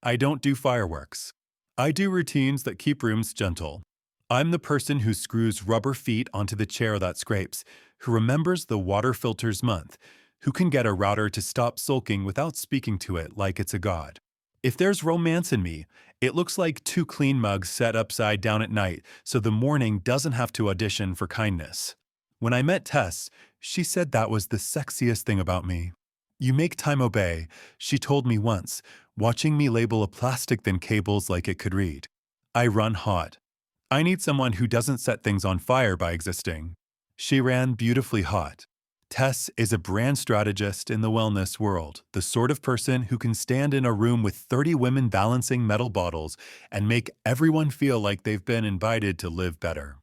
I don't do fireworks. I do routines that keep rooms gentle. I'm the person who screws rubber feet onto the chair that scrapes, who remembers the water filters month, who can get a router to stop sulking without speaking to it like it's a god. If there's romance in me, it looks like two clean mugs set upside down at night so the morning doesn't have to audition for kindness. When I met Tess, she said that was the sexiest thing about me. You make time obey, she told me once, watching me label a plastic thin cables like it could read. I run hot. I need someone who doesn't set things on fire by existing. She ran beautifully hot. Tess is a brand strategist in the wellness world, the sort of person who can stand in a room with 30 women balancing metal bottles and make everyone feel like they've been invited to live better.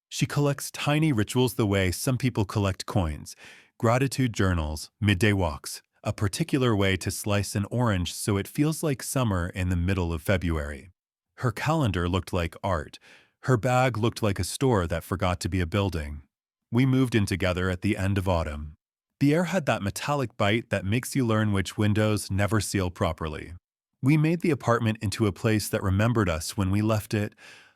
She collects tiny rituals the way some people collect coins, gratitude journals, midday walks, a particular way to slice an orange so it feels like summer in the middle of February. Her calendar looked like art. Her bag looked like a store that forgot to be a building. We moved in together at the end of autumn. The air had that metallic bite that makes you learn which windows never seal properly. We made the apartment into a place that remembered us when we left it,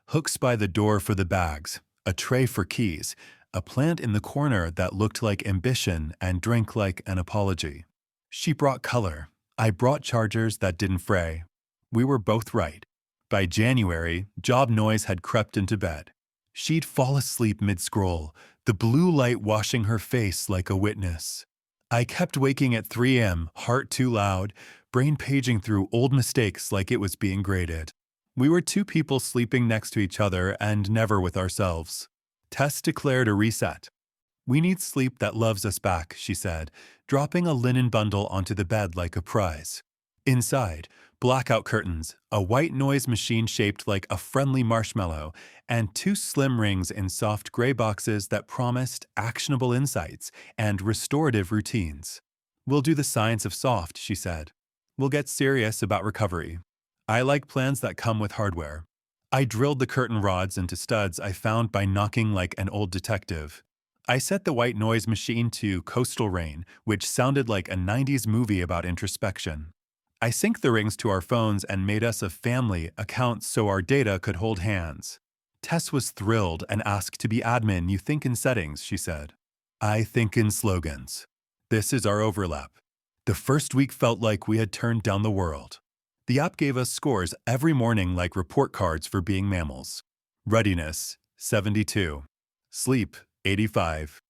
hooks by the door for the bags, a tray for keys, a plant in the corner that looked like ambition and drank like an apology. She brought color. I brought chargers that didn't fray. We were both right. By January, job noise had crept into bed. She'd fall asleep mid-scroll, the blue light washing her face like a witness. I kept waking at 3 a.m., heart too loud, brain paging through old mistakes like it was being graded. We were two people sleeping next to each other and never with ourselves. Tess declared a reset. We need sleep that loves us back, she said, dropping a linen bundle onto the bed like a prize. Inside, blackout curtains, a white noise machine shaped like a friendly marshmallow, and two slim rings in soft gray boxes that promised actionable insights and restorative routines. We'll do the science of soft, she said. We'll get serious about recovery. I like plans that come with hardware. I drilled the curtain rods into studs I found by knocking like an old detective. I set the white noise machine to Coastal Rain, which sounded like a 90s movie about introspection. I synced the rings to our phones and made us a family account so our data could hold hands. Tess was thrilled and asked to be admin. You think in settings, she said. I think in slogans. This is our overlap. The first week felt like we had turned down the world. The app gave us scores every morning like report cards for being mammals. Readiness, 72. Sleep, 85.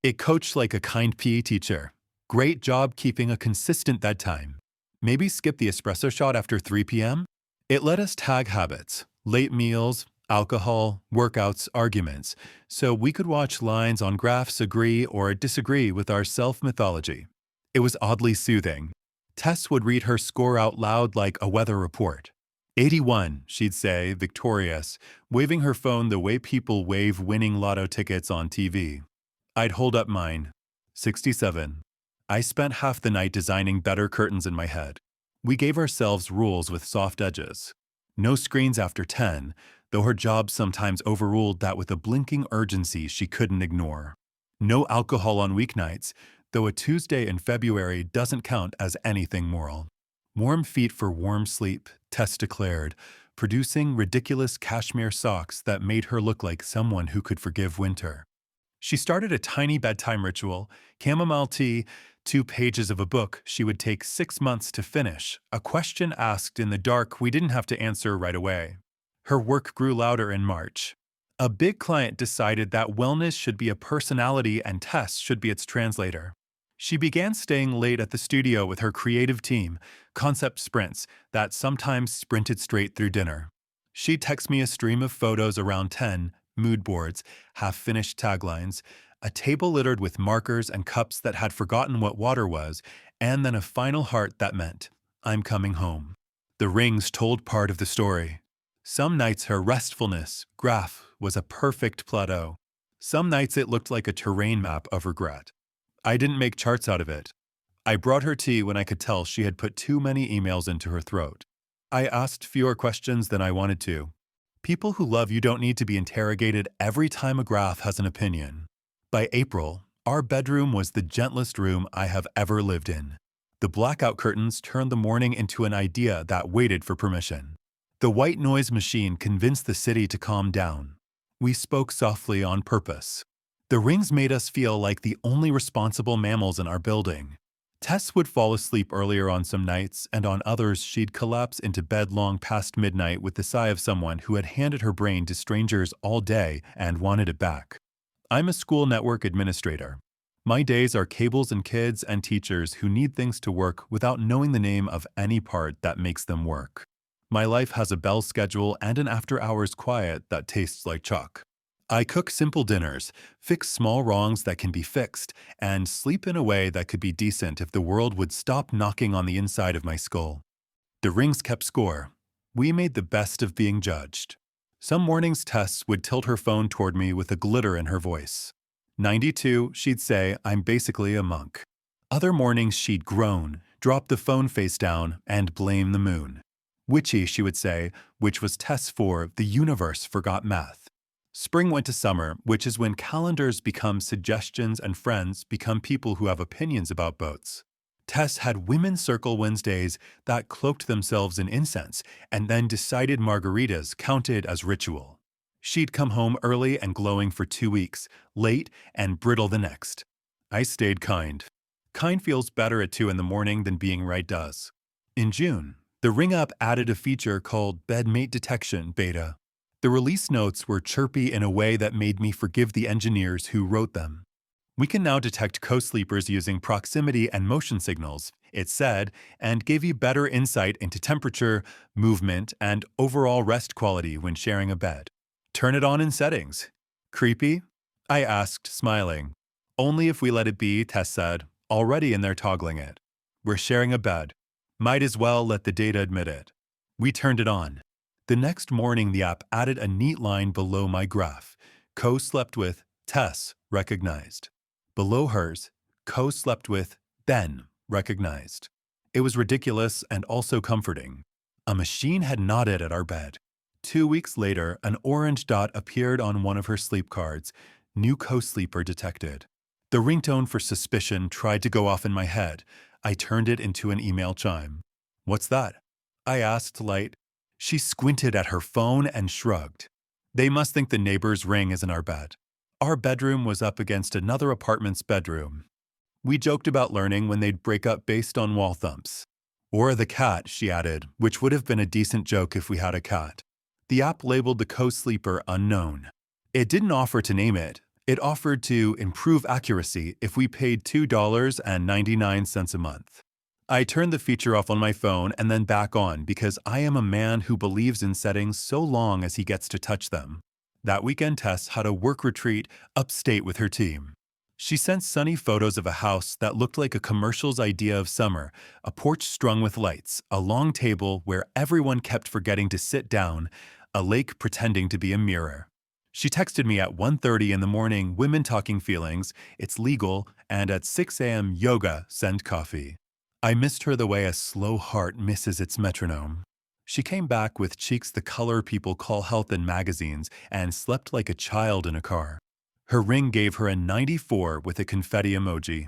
It coached like a kind PE teacher. Great job keeping a consistent bedtime. Maybe skip the espresso shot after 3 p.m.? It let us tag habits, late meals, alcohol, workouts, arguments, so we could watch lines on graphs agree or disagree with our self-mythology. It was oddly soothing. Tess would read her score out loud like a weather report. 81, she'd say, victorious, waving her phone the way people wave winning lotto tickets on TV. I'd hold up mine. 67. I spent half the night designing better curtains in my head. We gave ourselves rules with soft edges. No screens after 10, though her job sometimes overruled that with a blinking urgency she couldn't ignore. No alcohol on weeknights, though a Tuesday in February doesn't count as anything moral. Warm feet for warm sleep, Tess declared, producing ridiculous cashmere socks that made her look like someone who could forgive winter. She started a tiny bedtime ritual, chamomile tea, 2 pages of a book she would take 6 months to finish, a question asked in the dark we didn't have to answer right away. Her work grew louder in March. A big client decided that wellness should be a personality and Tess should be its translator. She began staying late at the studio with her creative team, concept sprints that sometimes sprinted straight through dinner. She'd text me a stream of photos around 10, mood boards, half-finished taglines, a table littered with markers and cups that had forgotten what water was, and then a final heart that meant, I'm coming home. The rings told part of the story. Some nights her restfulness, graph, was a perfect plateau. Some nights it looked like a terrain map of regret. I didn't make charts out of it. I brought her tea when I could tell she had put too many emails into her throat. I asked fewer questions than I wanted to. People who love you don't need to be interrogated every time a graph has an opinion. By April, our bedroom was the gentlest room I have ever lived in. The blackout curtains turned the morning into an idea that waited for permission. The white noise machine convinced the city to calm down. We spoke softly on purpose. The rings made us feel like the only responsible mammals in our building. Tess would fall asleep earlier on some nights, and on others she'd collapse into bed long past midnight with the sigh of someone who had handed her brain to strangers all day and wanted it back. I'm a school network administrator. My days are cables and kids and teachers who need things to work without knowing the name of any part that makes them work. My life has a bell schedule and an after-hours quiet that tastes like chalk. I cook simple dinners, fix small wrongs that can be fixed, and sleep in a way that could be decent if the world would stop knocking on the inside of my skull. The rings kept score. We made the best of being judged. Some mornings Tess would tilt her phone toward me with a glitter in her voice. 92, she'd say, I'm basically a monk. Other mornings she'd groan, drop the phone face down, and blame the moon. Witchy, she would say, which was Tess for the universe forgot math. Spring went to summer, which is when calendars become suggestions and friends become people who have opinions about boats. Tess had women's circle Wednesdays that cloaked themselves in incense and then decided margaritas counted as ritual. She'd come home early and glowing for 2 weeks, late and brittle the next. I stayed kind. Kind feels better at 2 in the morning than being right does. In June, the Ring app added a feature called Bedmate Detection Beta. The release notes were chirpy in a way that made me forgive the engineers who wrote them. We can now detect co-sleepers using proximity and motion signals, it said, and gave you better insight into temperature, movement, and overall rest quality when sharing a bed. Turn it on in settings. Creepy? I asked, smiling. Only if we let it be, Tess said, already in there toggling it. We're sharing a bed. Might as well let the data admit it. We turned it on. The next morning, the app added a neat line below my graph. Co-slept with Tess, recognized. Below hers, co-slept with Ben, recognized. It was ridiculous and also comforting. A machine had nodded at our bed. 2 weeks later, an orange dot appeared on one of her sleep cards. New co-sleeper detected. The ringtone for suspicion tried to go off in my head. I turned it into an email chime. What's that? I asked, light. She squinted at her phone and shrugged. They must think the neighbor's ring is in our bed. Our bedroom was up against another apartment's bedroom. We joked about learning when they'd break up based on wall thumps. Or the cat, she added, which would have been a decent joke if we had a cat. The app labeled the co-sleeper unknown. It didn't offer to name it. It offered to improve accuracy if we paid $2.99 a month. I turned the feature off on my phone and then back on because I am a man who believes in settings so long as he gets to touch them. That weekend, Tess had a work retreat upstate with her team. She sent sunny photos of a house that looked like a commercial's idea of summer, a porch strung with lights, a long table where everyone kept forgetting to sit down, a lake pretending to be a mirror. She texted me at 1:30 in the morning, women talking feelings, it's legal, and at 6 a.m. yoga, send coffee. I missed her the way a slow heart misses its metronome. She came back with cheeks the color people call health in magazines and slept like a child in a car. Her ring gave her a 94 with a confetti emoji.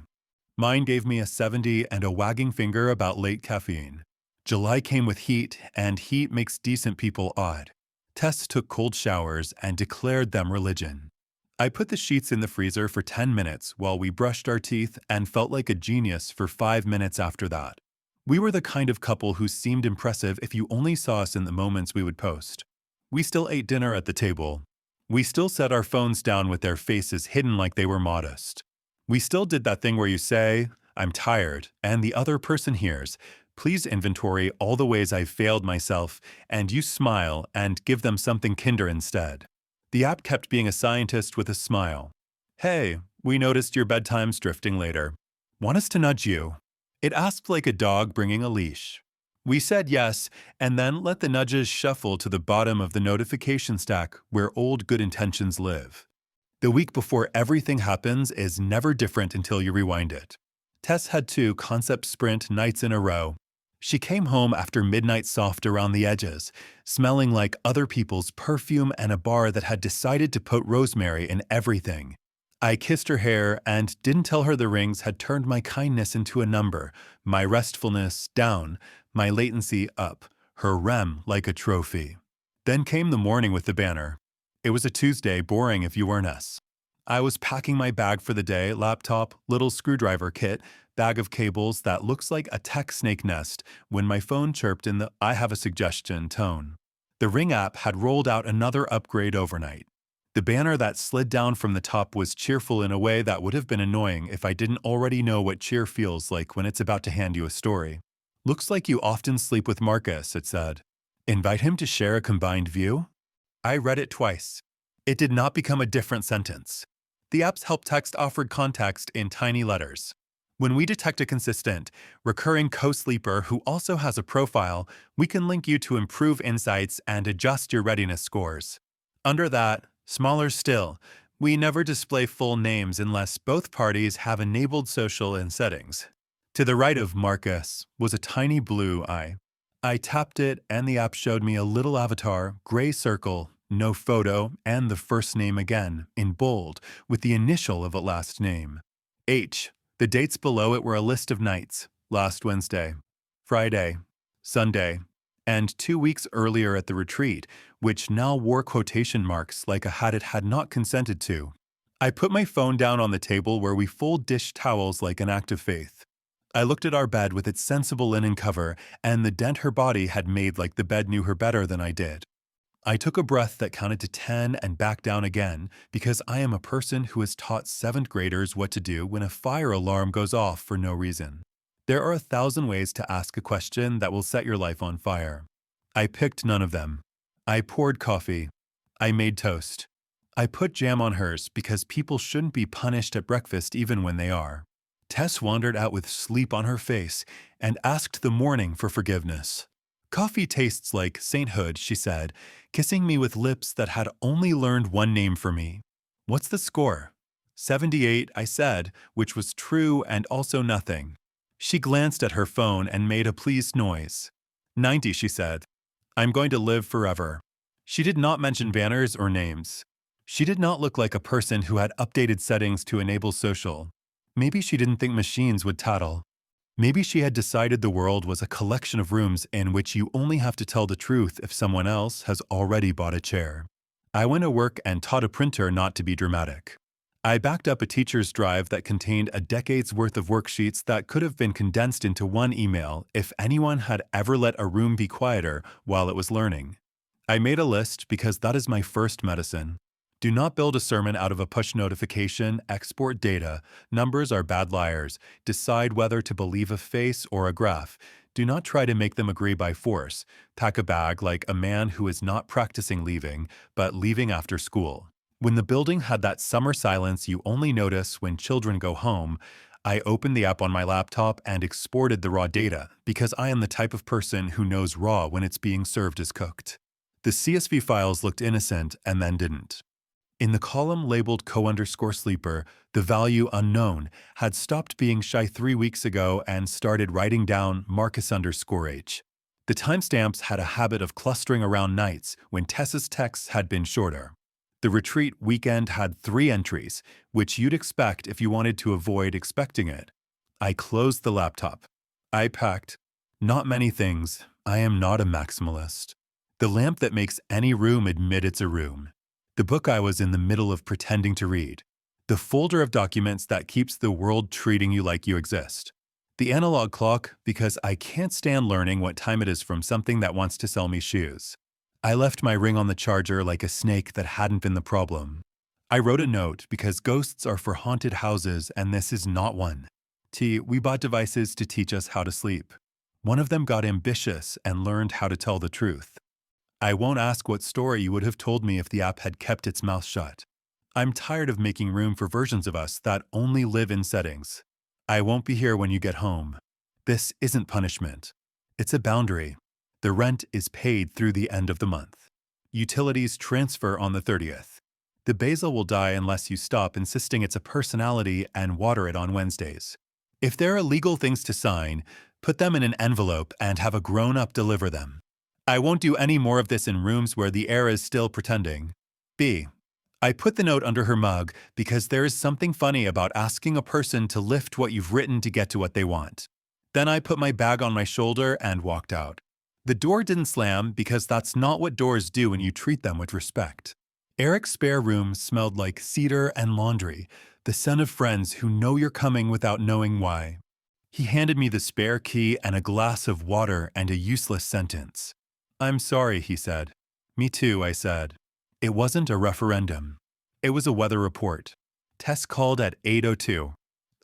Mine gave me a 70 and a wagging finger about late caffeine. July came with heat, and heat makes decent people odd. Tess took cold showers and declared them religion. I put the sheets in the freezer for 10 minutes while we brushed our teeth and felt like a genius for 5 minutes after that. We were the kind of couple who seemed impressive if you only saw us in the moments we would post. We still ate dinner at the table. We still set our phones down with their faces hidden like they were modest. We still did that thing where you say, I'm tired, and the other person hears, please inventory all the ways I've failed myself, and you smile and give them something kinder instead. The app kept being a scientist with a smile. Hey, we noticed your bedtime's drifting later. Want us to nudge you? It asked like a dog bringing a leash. We said yes, and then let the nudges shuffle to the bottom of the notification stack where old good intentions live. The week before everything happens is never different until you rewind it. Tess had 2 concept sprint nights in a row. She came home after midnight soft around the edges, smelling like other people's perfume and a bar that had decided to put rosemary in everything. I kissed her hair and didn't tell her the rings had turned my kindness into a number, my restfulness down, my latency up, her rem like a trophy. Then came the morning with the banner. It was a Tuesday, boring if you weren't us. I was packing my bag for the day, laptop, little screwdriver kit, bag of cables that looks like a tech snake nest, when my phone chirped in the "I have a suggestion" tone. The Ring app had rolled out another upgrade overnight. The banner that slid down from the top was cheerful in a way that would have been annoying if I didn't already know what cheer feels like when it's about to hand you a story. "Looks like you often sleep with Marcus," it said. "Invite him to share a combined view?" I read it twice. It did not become a different sentence. The app's help text offered context in tiny letters. "When we detect a consistent, recurring co-sleeper who also has a profile, we can link you to improve insights and adjust your readiness scores." Under that, smaller still, "We never display full names unless both parties have enabled social in settings." To the right of Marcus was a tiny blue eye. I tapped it and the app showed me a little avatar, gray circle, no photo, and the first name again, in bold, with the initial of a last name. H. The dates below it were a list of nights: last Wednesday, Friday, Sunday, and 2 weeks earlier at the retreat, which now wore quotation marks like a hat it had not consented to. I put my phone down on the table where we fold dish towels like an act of faith. I looked at our bed with its sensible linen cover and the dent her body had made like the bed knew her better than I did. I took a breath that counted to 10 and back down again because I am a person who has taught 7th graders what to do when a fire alarm goes off for no reason. There are 1,000 ways to ask a question that will set your life on fire. I picked none of them. I poured coffee. I made toast. I put jam on hers because people shouldn't be punished at breakfast even when they are. Tess wandered out with sleep on her face and asked the morning for forgiveness. "Coffee tastes like sainthood," she said, kissing me with lips that had only learned one name for me. "What's the score?" 78, I said, which was true and also nothing. She glanced at her phone and made a pleased noise. 90, she said. "I'm going to live forever." She did not mention banners or names. She did not look like a person who had updated settings to enable social. Maybe she didn't think machines would tattle. Maybe she had decided the world was a collection of rooms in which you only have to tell the truth if someone else has already bought a chair. I went to work and taught a printer not to be dramatic. I backed up a teacher's drive that contained a decade's worth of worksheets that could have been condensed into one email if anyone had ever let a room be quieter while it was learning. I made a list because that is my first medicine. Do not build a sermon out of a push notification, export data. Numbers are bad liars. Decide whether to believe a face or a graph. Do not try to make them agree by force. Pack a bag like a man who is not practicing leaving, but leaving after school. When the building had that summer silence you only notice when children go home, I opened the app on my laptop and exported the raw data because I am the type of person who knows raw when it's being served as cooked. The CSV files looked innocent and then didn't. In the column labeled co_sleeper, the value unknown had stopped being shy 3 weeks ago and started writing down Marcus_H. The timestamps had a habit of clustering around nights when Tessa's texts had been shorter. The retreat weekend had 3 entries, which you'd expect if you wanted to avoid expecting it. I closed the laptop. I packed. Not many things. I am not a maximalist. The lamp that makes any room admit it's a room. The book I was in the middle of pretending to read. The folder of documents that keeps the world treating you like you exist. The analog clock because I can't stand learning what time it is from something that wants to sell me shoes. I left my ring on the charger like a snake that hadn't been the problem. I wrote a note because ghosts are for haunted houses and this is not one. We bought devices to teach us how to sleep. One of them got ambitious and learned how to tell the truth. I won't ask what story you would have told me if the app had kept its mouth shut. I'm tired of making room for versions of us that only live in settings. I won't be here when you get home. This isn't punishment. It's a boundary. The rent is paid through the end of the month. Utilities transfer on the 30th. The basil will die unless you stop insisting it's a personality and water it on Wednesdays. If there are legal things to sign, put them in an envelope and have a grown-up deliver them. I won't do any more of this in rooms where the air is still pretending. B. I put the note under her mug because there is something funny about asking a person to lift what you've written to get to what they want. Then I put my bag on my shoulder and walked out. The door didn't slam because that's not what doors do when you treat them with respect. Eric's spare room smelled like cedar and laundry, the scent of friends who know you're coming without knowing why. He handed me the spare key and a glass of water and a useless sentence. "I'm sorry," he said. "Me too," I said. It wasn't a referendum. It was a weather report. Tess called at 8:02.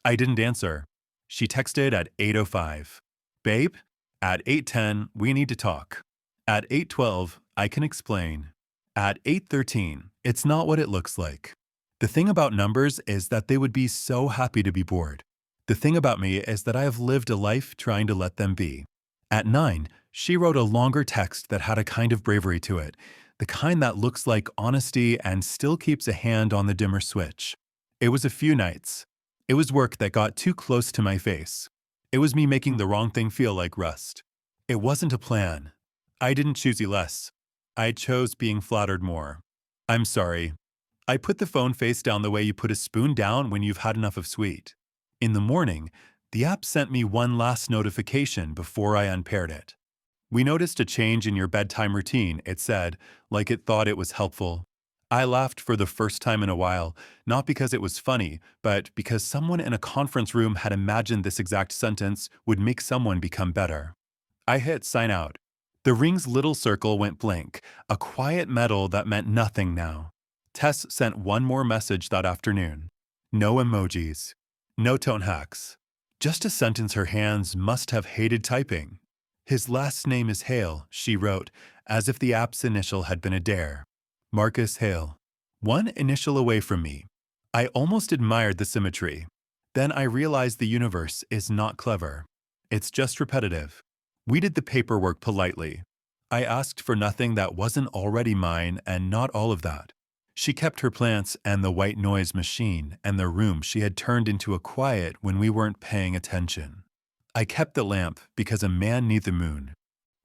I didn't answer. She texted at 8:05. "Babe, at 8:10, we need to talk. At 8:12, I can explain. At 8:13, it's not what it looks like." The thing about numbers is that they would be so happy to be bored. The thing about me is that I have lived a life trying to let them be. At 9, she wrote a longer text that had a kind of bravery to it, the kind that looks like honesty and still keeps a hand on the dimmer switch. It was a few nights. It was work that got too close to my face. It was me making the wrong thing feel like rust. It wasn't a plan. I didn't choose you less. I chose being flattered more. "I'm sorry." I put the phone face down the way you put a spoon down when you've had enough of sweet. In the morning, the app sent me one last notification before I unpaired it. "We noticed a change in your bedtime routine," it said, like it thought it was helpful. I laughed for the first time in a while, not because it was funny, but because someone in a conference room had imagined this exact sentence would make someone become better. I hit sign out. The ring's little circle went blank, a quiet metal that meant nothing now. Tess sent one more message that afternoon. No emojis. No tone hacks. Just a sentence her hands must have hated typing. "His last name is Hale," she wrote, as if the app's initial had been a dare. Marcus Hale. One initial away from me. I almost admired the symmetry. Then I realized the universe is not clever. It's just repetitive. We did the paperwork politely. I asked for nothing that wasn't already mine, and not all of that. She kept her plants and the white noise machine and the room she had turned into a quiet when we weren't paying attention. I kept the lamp because a man needs the moon.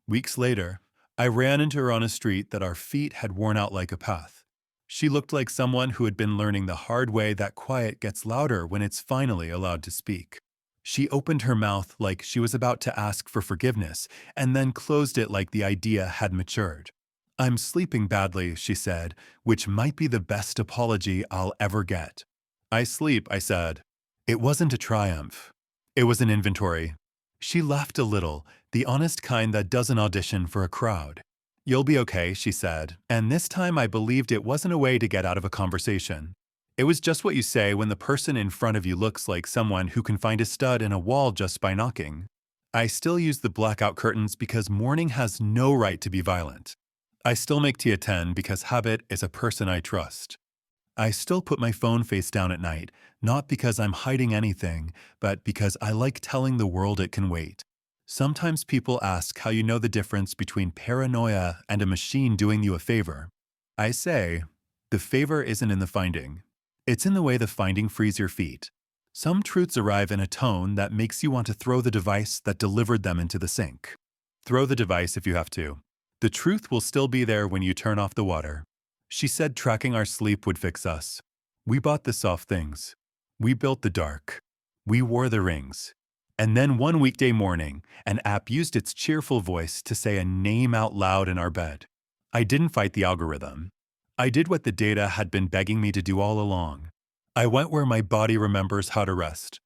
Weeks later, I ran into her on a street that our feet had worn out like a path. She looked like someone who had been learning the hard way that quiet gets louder when it's finally allowed to speak. She opened her mouth like she was about to ask for forgiveness, and then closed it like the idea had matured. "I'm sleeping badly," she said, which might be the best apology I'll ever get. "I sleep," I said. It wasn't a triumph. It was an inventory. She laughed a little, the honest kind that doesn't audition for a crowd. "You'll be okay," she said, and this time I believed it wasn't a way to get out of a conversation. It was just what you say when the person in front of you looks like someone who can find a stud in a wall just by knocking. I still use the blackout curtains because morning has no right to be violent. I still make tea at 10 because habit is a person I trust. I still put my phone face down at night, not because I'm hiding anything, but because I like telling the world it can wait. Sometimes people ask how you know the difference between paranoia and a machine doing you a favor. I say, the favor isn't in the finding. It's in the way the finding frees your feet. Some truths arrive in a tone that makes you want to throw the device that delivered them into the sink. Throw the device if you have to. The truth will still be there when you turn off the water. She said tracking our sleep would fix us. We bought the soft things. We built the dark. We wore the rings. And then one weekday morning, an app used its cheerful voice to say a name out loud in our bed. I didn't fight the algorithm. I did what the data had been begging me to do all along. I went where my body remembers how to rest.